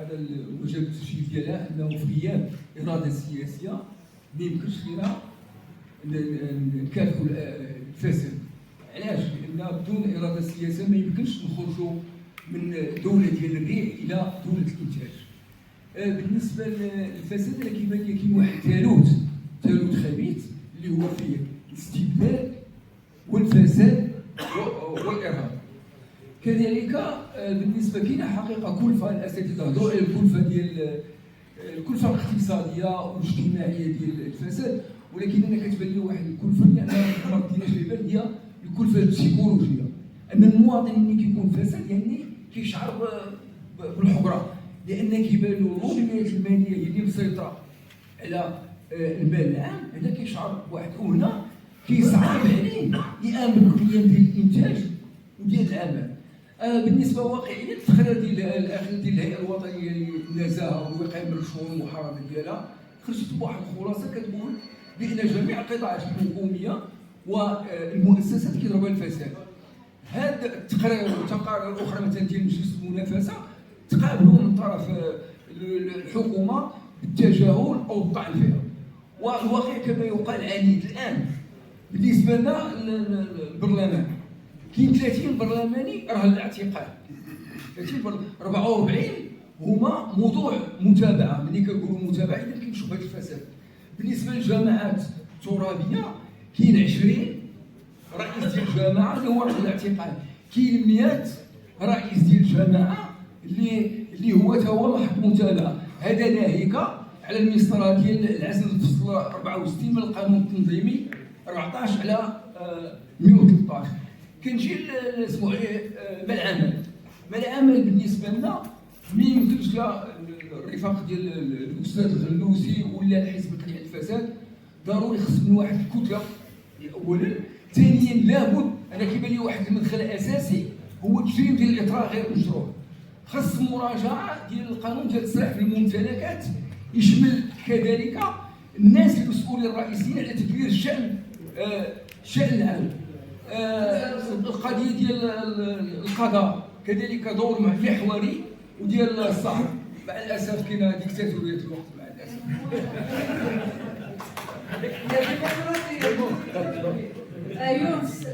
هذا وجب التسجيل ديالها انه في غياب اراده سياسيه ما يمكنش لنا نكافحوا الفساد. علاش؟ لان بدون اراده سياسيه ما يمكنش نخرجوا من دوله ديال الريع الى دوله الانتاج. بالنسبه للفساد انا كيبان لي كاين واحد ثالوث خبيث اللي هو فيه الاستبداد والفساد والارهاب. كذلك بالنسبه كاينه حقيقه كلفه، الاساتذه هضروا على الكلفه ديال الكلفه الاقتصاديه والاجتماعيه ديال الفساد، ولكن انا كتبان لي واحد الكلفه اللي انا ما بديناش في بالي هي الكلفه البسيكولوجيه. ان المواطن ملي كيكون فساد يعني كيشعر بالحقره، لان كيبان له الرؤيه الماليه هي اللي مسيطره على المال العام. هذا كيشعر بواحد، وهنا كيصعب عليه يامن بالقيم ديال الانتاج وديال العمل. بالنسبه واقعيا التقرير ديال الهيئه الوطنيه للنزاهه والوقايه من الشؤون المحرمه ديالها خرجت بواحد الخلاصه كتقول بان جميع القطاعات الحكوميه والمؤسسات كيضربها الفساد. هذا التقرير والتقارير الاخرى مثلا ديال مجلس المنافسه تقابلوا من طرف الحكومه بالتجاهل او الطعن فيها. والواقع كما يقال عنيد الان بالنسبه لنا البرلمان كاين 30 برلماني راه الاعتقال، 44 هما موضوع متابعه. ملي كنقولوا متابعه اذا كنشوف هذا الفساد. بالنسبه للجامعات الترابيه كاين 20 رئيس ديال الجامعه اللي هو راه الاعتقال، كاين 100 رئيس ديال الجامعه اللي هو تا هو محط متابعه. هذا ناهيك على المسطره ديال العزل الفصل 64 من القانون التنظيمي 14 على 113. كنجي اسمو عليه ما العمل بالنسبه لنا ما يمكنش لا الرفاق ديال الاستاذ الغلوسي ولا الحزب التنميه الفساد. ضروري خص من واحد الكتله اولا. ثانيا لابد انا كيبان لي واحد المدخل اساسي هو تجريم ديال الاطراء غير مشروع. خص مراجعه ديال القانون ديال التصريح في الممتلكات يشمل كذلك الناس المسؤولين الرئيسيين على تدبير الشأن العام. القضيه ديال القضاء كذلك دور محوري وديال الصحه. مع الاسف كاينه ديكتاتوريه الوقت مع الاسف. يونس